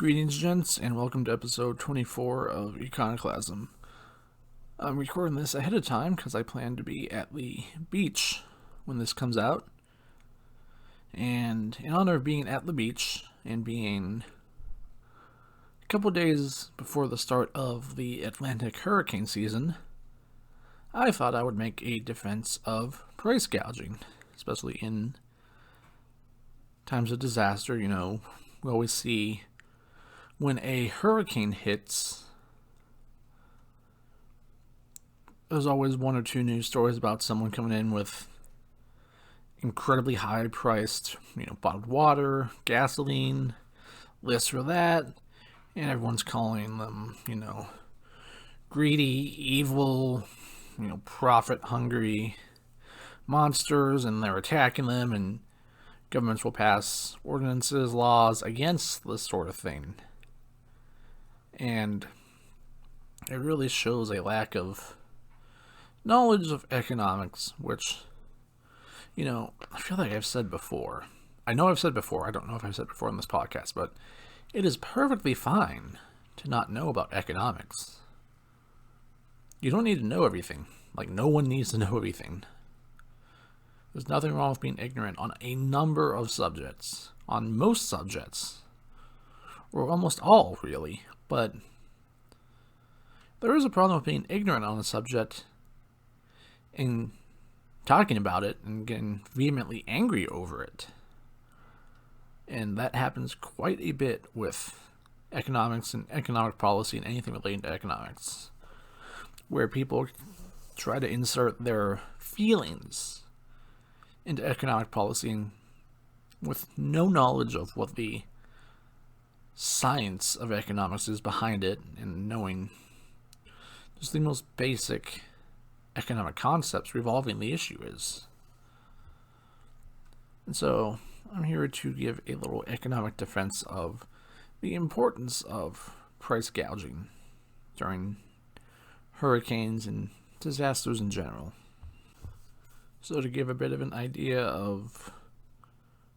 Greetings, gents, and welcome to episode 24 of Econoclasm. I'm recording this ahead of time because I plan to be at the beach when this comes out. And in honor of being at the beach and being a couple days before the start of the Atlantic hurricane season, I thought I would make a defense of price gouging, especially in times of disaster. We always see when a hurricane hits, there's always one or two news stories about someone coming in with incredibly high priced, bottled water, gasoline, this or that, and everyone's calling them, greedy, evil, profit hungry monsters, and they're attacking them, and governments will pass ordinances, laws against this sort of thing. And it really shows a lack of knowledge of economics, which, I feel like I've said before. I know I've said before. I don't know if I've said before on this podcast, but it is perfectly fine to not know about economics. You don't need to know everything. No one needs to know everything. There's nothing wrong with being ignorant on a number of subjects. On most subjects. Or almost all, really. But there is a problem with being ignorant on a subject and talking about it and getting vehemently angry over it. And that happens quite a bit with economics and economic policy and anything relating to economics, where people try to insert their feelings into economic policy with no knowledge of what the science of economics is behind it, and knowing just the most basic economic concepts revolving the issue is. And so I'm here to give a little economic defense of the importance of price gouging during hurricanes and disasters in general. So to give a bit of an idea of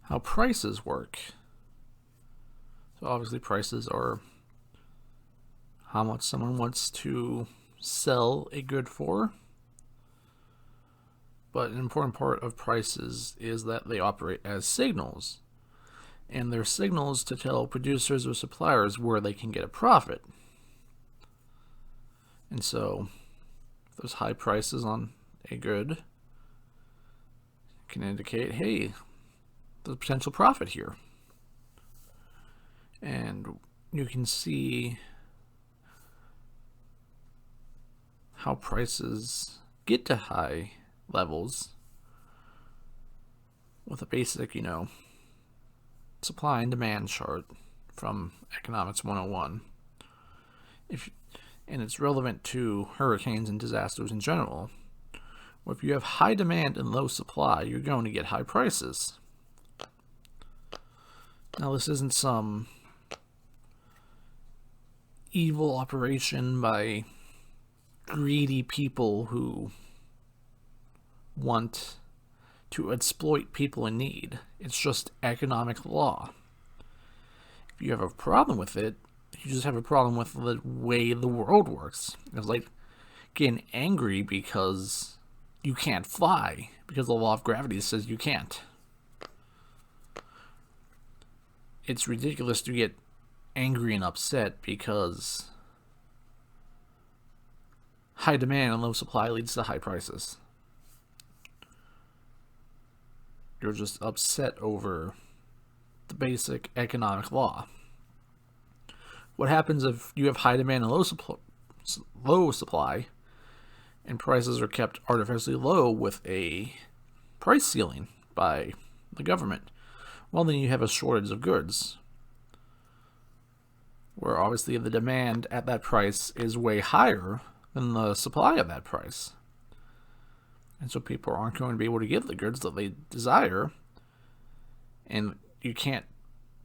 how prices work. So obviously prices are how much someone wants to sell a good for. But an important part of prices is that they operate as signals. And they're signals to tell producers or suppliers where they can get a profit. And so if there's high prices on a good, it can indicate, hey, there's potential profit here. And you can see how prices get to high levels with a basic, supply and demand chart from Economics 101. And it's relevant to hurricanes and disasters in general. If you have high demand and low supply, you're going to get high prices. Now, this isn't some evil operation by greedy people who want to exploit people in need. It's just economic law. If you have a problem with it, you just have a problem with the way the world works. It's like getting angry because you can't fly, because the law of gravity says you can't. It's ridiculous to get angry and upset because high demand and low supply leads to high prices. You're just upset over the basic economic law. What happens if you have high demand and low supply and prices are kept artificially low with a price ceiling by the government? Well, then you have a shortage of goods, where obviously the demand at that price is way higher than the supply of that price. And so people aren't going to be able to get the goods that they desire, and you can't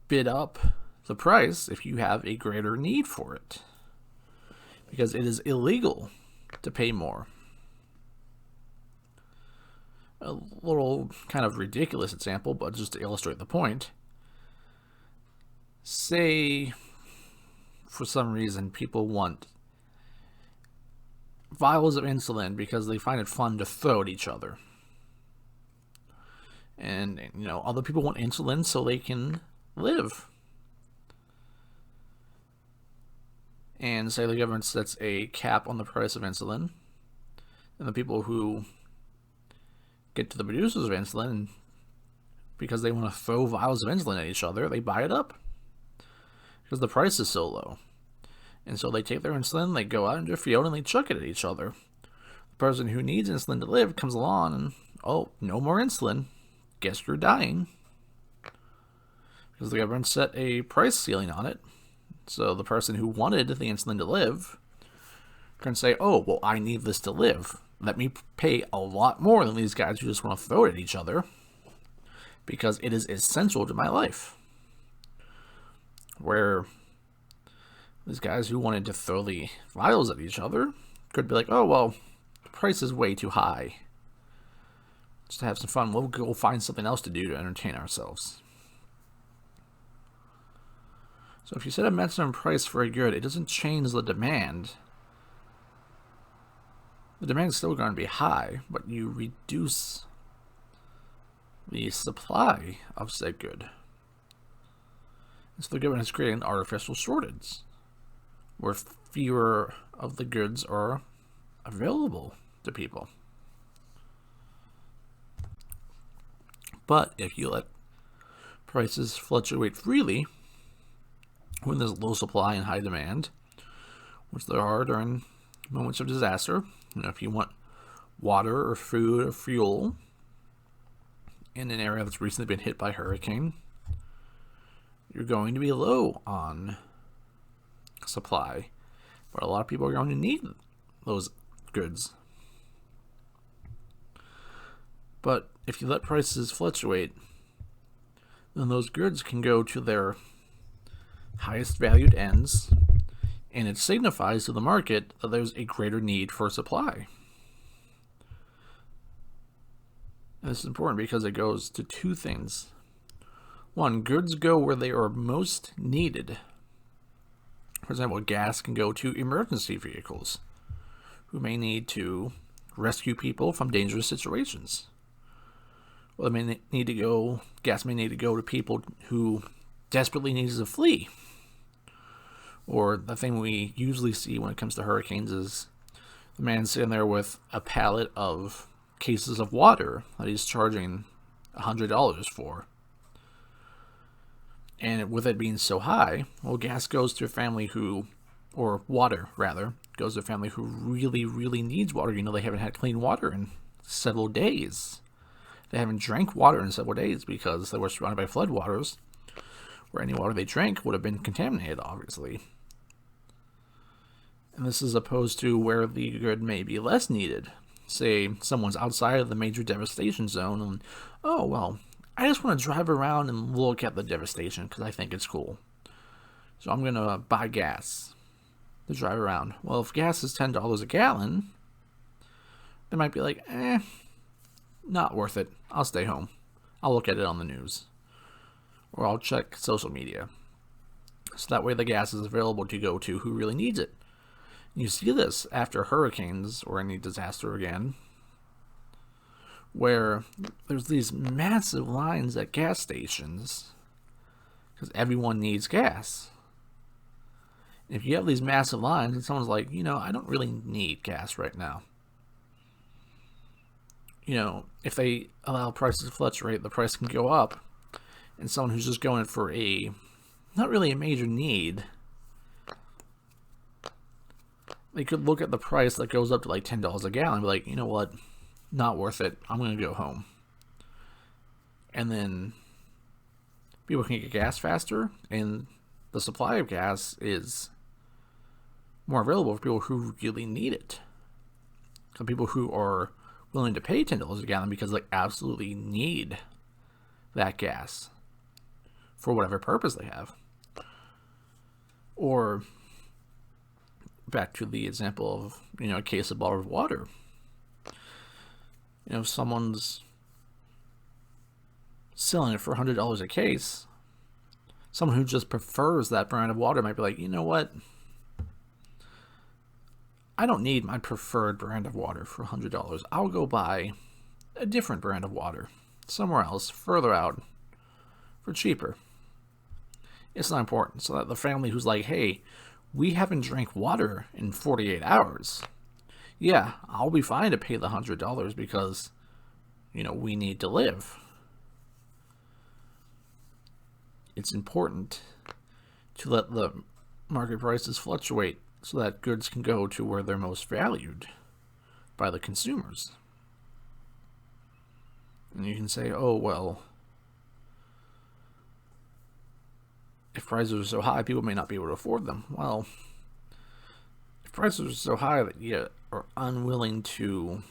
bid up the price if you have a greater need for it, because it is illegal to pay more. A little kind of ridiculous example, but just to illustrate the point. Say for some reason, people want vials of insulin because they find it fun to throw at each other. And, other people want insulin so they can live. And say the government sets a cap on the price of insulin, and the people who get to the producers of insulin, because they want to throw vials of insulin at each other, they buy it up because the price is so low. And so they take their insulin, they go out into a field, and they chuck it at each other. The person who needs insulin to live comes along and, oh, no more insulin. Guess you're dying. Because the government set a price ceiling on it. So the person who wanted the insulin to live can say, oh, well, I need this to live. Let me pay a lot more than these guys who just want to throw it at each other, because it is essential to my life. Where these guys who wanted to throw the vials at each other could be like, oh, well, the price is way too high. Just to have some fun, we'll go find something else to do to entertain ourselves. So if you set a maximum price for a good, it doesn't change the demand. The demand is still going to be high, but you reduce the supply of said good. And so the government has created an artificial shortage, where fewer of the goods are available to people. But if you let prices fluctuate freely, when there's low supply and high demand, which there are during moments of disaster, if you want water or food or fuel in an area that's recently been hit by hurricane, you're going to be low on supply, but a lot of people are going to need those goods. But if you let prices fluctuate, then those goods can go to their highest valued ends, and it signifies to the market that there's a greater need for supply. And this is important because it goes to two things. One, goods go where they are most needed. For example, gas can go to emergency vehicles who may need to rescue people from dangerous situations. Well, gas may need to go to people who desperately need to flee. Or the thing we usually see when it comes to hurricanes is the man sitting there with a pallet of cases of water that he's charging $100 for. And with it being so high, well, gas goes to a family or water rather, goes to a family who really, really needs water. They haven't had clean water in several days. They haven't drank water in several days because they were surrounded by floodwaters, where any water they drank would have been contaminated, obviously. And this is opposed to where the good may be less needed. Say someone's outside of the major devastation zone, and, oh, well, I just want to drive around and look at the devastation because I think it's cool. So I'm going to buy gas to drive around. Well, if gas is $10 a gallon, they might be like, not worth it. I'll stay home. I'll look at it on the news. Or I'll check social media. So that way the gas is available to go to who really needs it. You see this after hurricanes or any disaster again, where there's these massive lines at gas stations because everyone needs gas. If you have these massive lines and someone's like, I don't really need gas right now. If they allow prices to fluctuate, the price can go up. And someone who's just going for not really a major need, they could look at the price that goes up to like $10 a gallon and be like, you know what, not worth it. I'm going to go home. And then people can get gas faster, and the supply of gas is more available for people who really need it. Some people who are willing to pay $10 a gallon because they absolutely need that gas for whatever purpose they have. Or back to the example of, a case of bottled water. If someone's selling it for $100 a case, Someone who just prefers that brand of water might be like, you know what? I don't need my preferred brand of water for $100. I'll go buy a different brand of water somewhere else, further out, for cheaper. It's not important. So that the family who's like, hey, we haven't drank water in 48 hours. Yeah, I'll be fine to pay the $100 because, we need to live. It's important to let the market prices fluctuate so that goods can go to where they're most valued by the consumers. And you can say, oh, well, if prices are so high, people may not be able to afford them. Well, if prices are so high that you are unwilling to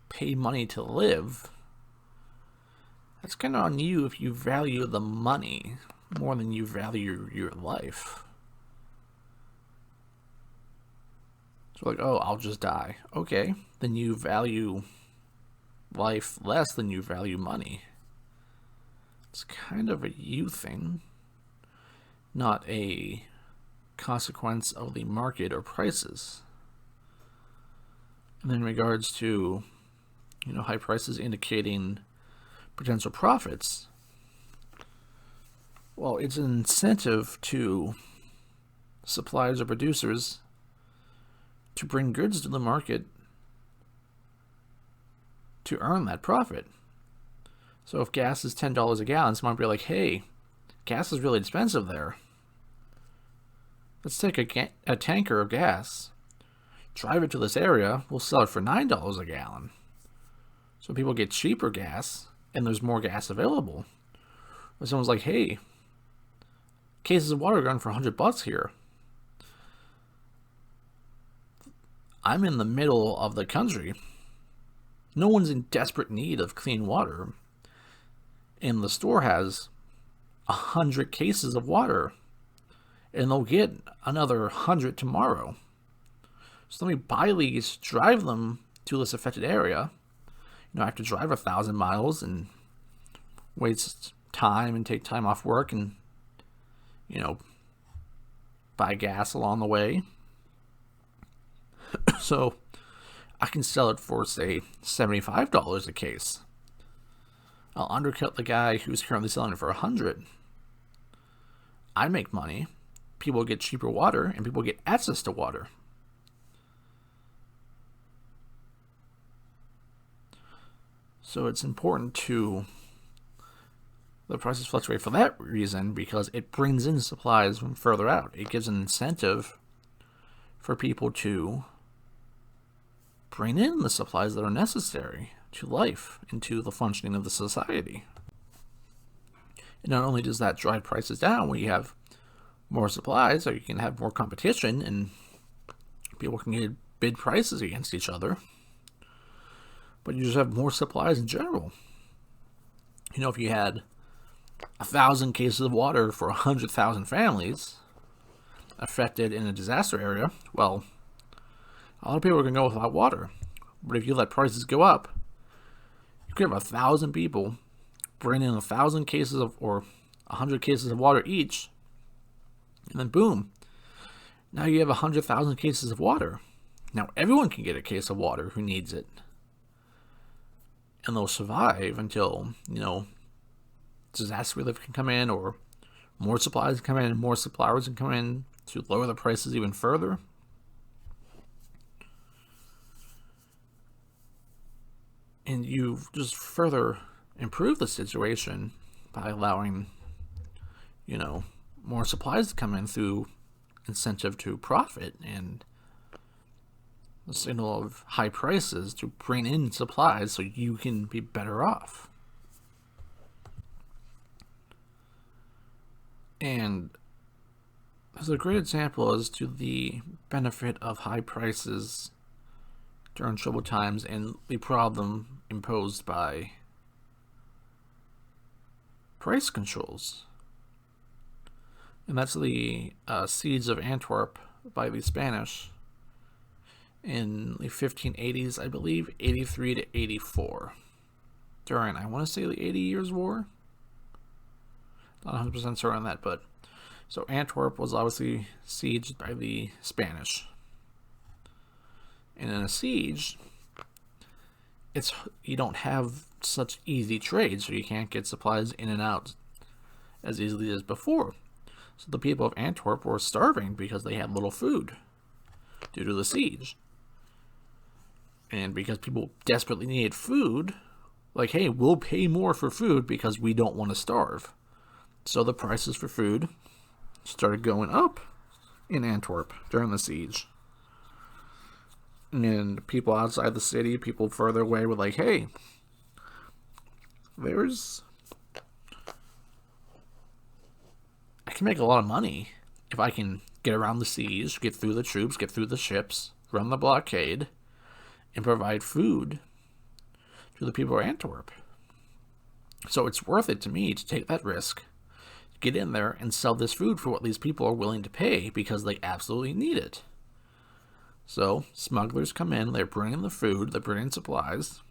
pay money to live, that's kind of on you if you value the money more than you value your life. So like, oh, I'll just die. Okay, then you value life less than you value money. It's kind of a you thing, not a consequence of the market or prices. And in regards to, high prices indicating potential profits, well, it's an incentive to suppliers or producers to bring goods to the market to earn that profit. So if gas is $10 a gallon, someone might be like, hey, gas is really expensive there. Let's take a tanker of gas, drive it to this area, we'll sell it for $9 a gallon. So people get cheaper gas, and there's more gas available. Or someone's like, hey, cases of water are going for $100 here. I'm in the middle of the country. No one's in desperate need of clean water. And the store has 100 cases of water. And they'll get another 100 tomorrow. So let me buy these, drive them to this affected area. I have to drive 1,000 miles and waste time and take time off work and, buy gas along the way. So I can sell it for, say, $75 a case. I'll undercut the guy who's currently selling it for $100. I make money. People get cheaper water, and people get access to water. So it's important to the prices fluctuate for that reason, because it brings in supplies from further out. It gives an incentive for people to bring in the supplies that are necessary to life and to the functioning of the society. And not only does that drive prices down when you have more supplies, so you can have more competition and people can get bid prices against each other, but you just have more supplies in general. If you had 1,000 cases of water for 100,000 families affected in a disaster area, well, a lot of people are going to go without water. But if you let prices go up, you could have 1,000 people bring in 1,000 cases of, or 100 cases of water each, and then boom, now you have 100,000 cases of water. Now everyone can get a case of water who needs it. And they'll survive until, disaster relief can come in, or more supplies can come in, and more suppliers can come in to lower the prices even further. And you've just further improved the situation by allowing, more supplies to come in through incentive to profit and the signal of high prices to bring in supplies so you can be better off. And there's a great example as to the benefit of high prices during troubled times and the problem imposed by price controls. And that's the Siege of Antwerp by the Spanish in the 1580s, I believe, 83 to 84. During, I want to say, the 80 Years' War. Not 100% certain on that, but so Antwerp was obviously sieged by the Spanish. And in a siege, you don't have such easy trade, so you can't get supplies in and out as easily as before. So the people of Antwerp were starving because they had little food due to the siege. And because people desperately needed food, like, hey, we'll pay more for food because we don't want to starve. So the prices for food started going up in Antwerp during the siege. And people outside the city, people further away were like, hey, I can make a lot of money if I can get around the siege, get through the troops, get through the ships, run the blockade, and provide food to the people of Antwerp. So it's worth it to me to take that risk, get in there and sell this food for what these people are willing to pay because they absolutely need it. So smugglers come in, they're bringing the food, they're bringing supplies,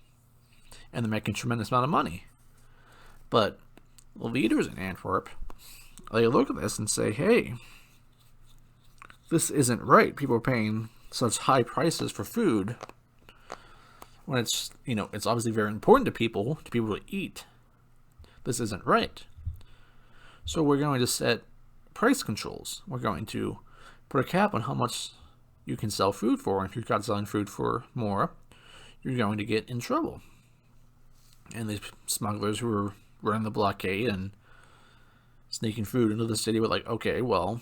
and they're making a tremendous amount of money. But the leaders in Antwerp, they look at this and say, hey, this isn't right. People are paying such high prices for food when it's obviously very important to people to eat. This isn't right. So we're going to set price controls. We're going to put a cap on how much you can sell food for. And if you're not selling food for more, you're going to get in trouble. And these smugglers who were running the blockade and sneaking food into the city were like, okay, well,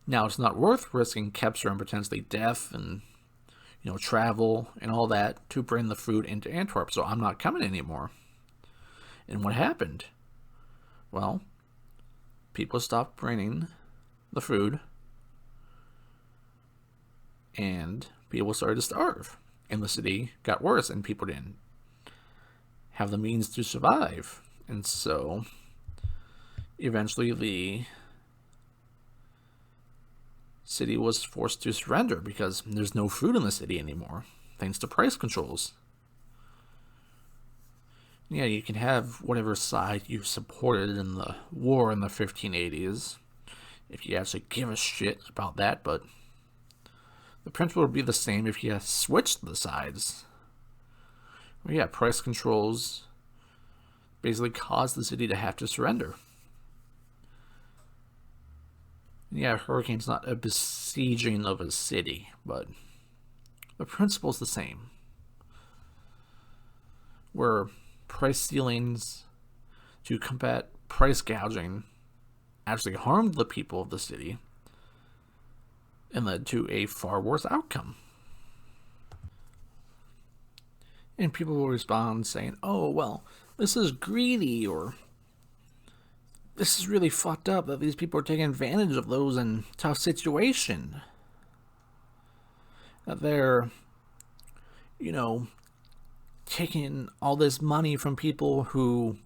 now it's not worth risking capture and potentially death and travel and all that to bring the food into Antwerp, so I'm not coming anymore. And what happened? Well, people stopped bringing the food, and people started to starve, and the city got worse, and people didn't have the means to survive. And so eventually the city was forced to surrender because there's no food in the city anymore, thanks to price controls. Yeah, you can have whatever side you supported in the war in the 1580s, if you actually give a shit about that, but the principle would be the same if you switched the sides. Well, yeah, price controls basically caused the city to have to surrender. Yeah, a hurricane's not a besieging of a city, but the principle's the same. Where price ceilings to combat price gouging actually harmed the people of the city and led to a far worse outcome. And people will respond saying, oh, well, this is greedy, or this is really fucked up that these people are taking advantage of those in tough situation. That they're, taking all this money from people who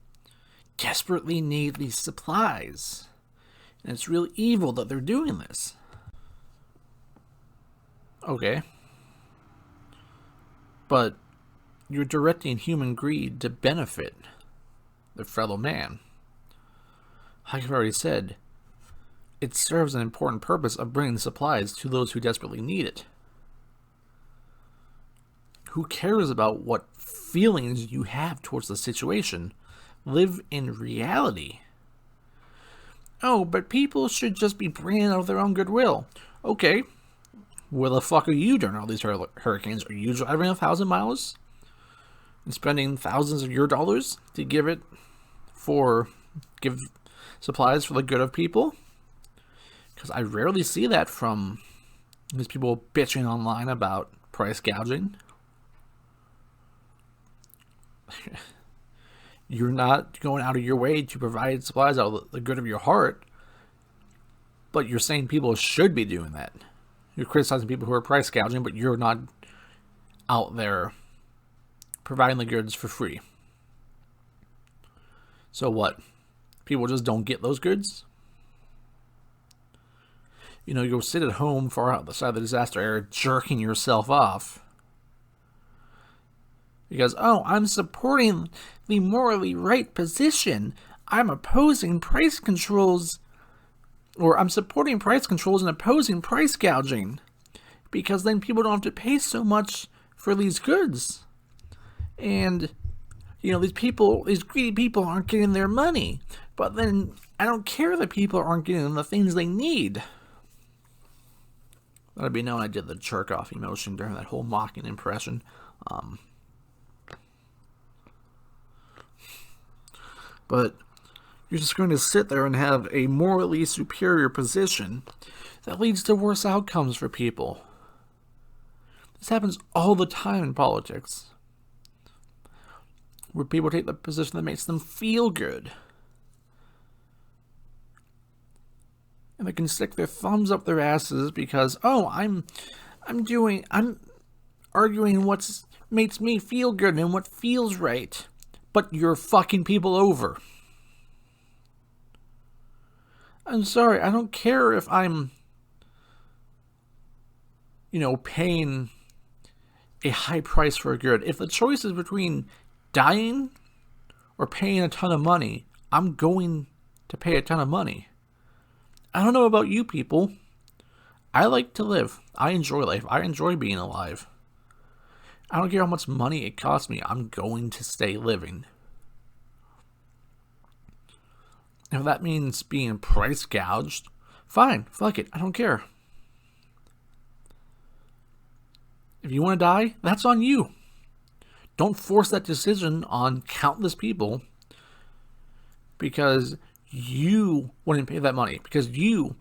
desperately need these supplies. And it's really evil that they're doing this. Okay. But you're directing human greed to benefit their fellow man. Like I've already said, it serves an important purpose of bringing supplies to those who desperately need it. Who cares about what feelings you have towards the situation? Live in reality. Oh, but people should just be bringing out of their own goodwill. Okay, where the fuck are you during all these hurricanes? Are you driving 1,000 miles and spending thousands of your dollars to give supplies for the good of people? Because I rarely see that from these people bitching online about price gouging. You're not going out of your way to provide supplies out of the good of your heart, but you're saying people should be doing that. You're criticizing people who are price gouging, but you're not out there providing the goods for free. So what? People just don't get those goods? You'll sit at home far out the side of the disaster area jerking yourself off. Because, I'm supporting the morally right position. I'm opposing price controls, or I'm supporting price controls and opposing price gouging, because then people don't have to pay so much for these goods. And, these greedy people aren't getting their money. But then I don't care that people aren't getting the things they need. Let it be known I did the jerk off emotion during that whole mocking impression. But you're just going to sit there and have a morally superior position that leads to worse outcomes for people. This happens all the time in politics, where people take the position that makes them feel good. And they can stick their thumbs up their asses because, I'm arguing what makes me feel good and what feels right. But you're fucking people over. I'm sorry, I don't care if I'm, paying a high price for a good. If the choice is between dying or paying a ton of money, I'm going to pay a ton of money. I don't know about you people. I like to live. I enjoy life. I enjoy being alive. I don't care how much money it costs me. I'm going to stay living. If that means being price gouged, fine. Fuck it. I don't care. If you want to die, that's on you. Don't force that decision on countless people because you wouldn't pay that money, because you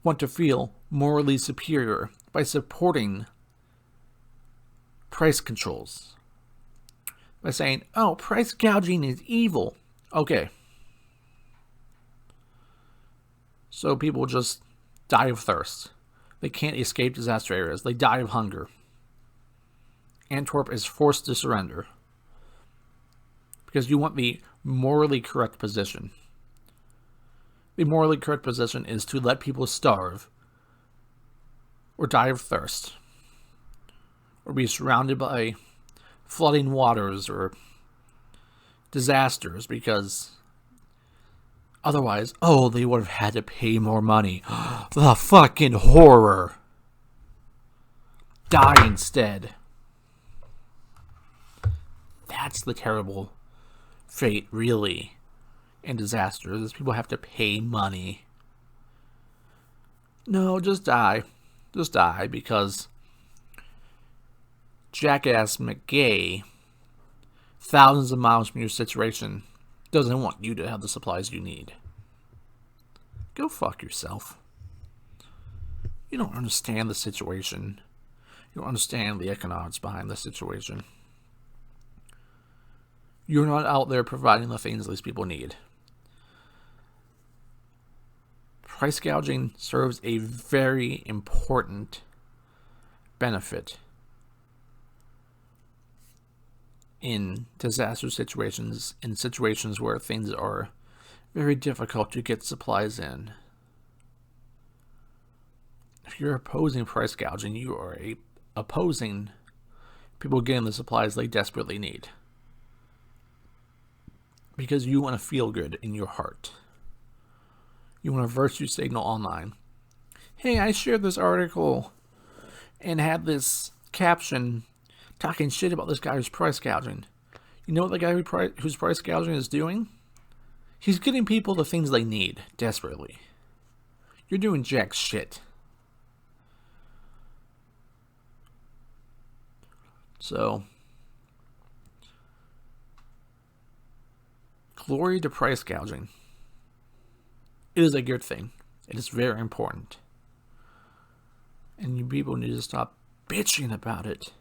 want to feel morally superior by supporting price controls. By saying, price gouging is evil. Okay. So people just die of thirst. They can't escape disaster areas. They die of hunger. Antwerp is forced to surrender because you want the morally correct position. The morally correct position is to let people starve or die of thirst or be surrounded by flooding waters or disasters because otherwise, they would have had to pay more money. The fucking horror. Die instead. That's the terrible fate, really, in disasters, is people have to pay money. No, just die. Just die, because Jackass McGay, thousands of miles from your situation, doesn't want you to have the supplies you need. Go fuck yourself. You don't understand the situation. You don't understand the economics behind the situation. You're not out there providing the things these people need. Price gouging serves a very important benefit in disaster situations, in situations where things are very difficult to get supplies in. If you're opposing price gouging, you are opposing people getting the supplies they desperately need. Because you want to feel good in your heart. You want to virtue signal online. Hey, I shared this article and had this caption talking shit about this guy who's price gouging. You know what the guy who's price gouging is doing? He's getting people the things they need desperately. You're doing jack shit. So, glory to price gouging. It is a good thing. It is very important. And you people need to stop bitching about it.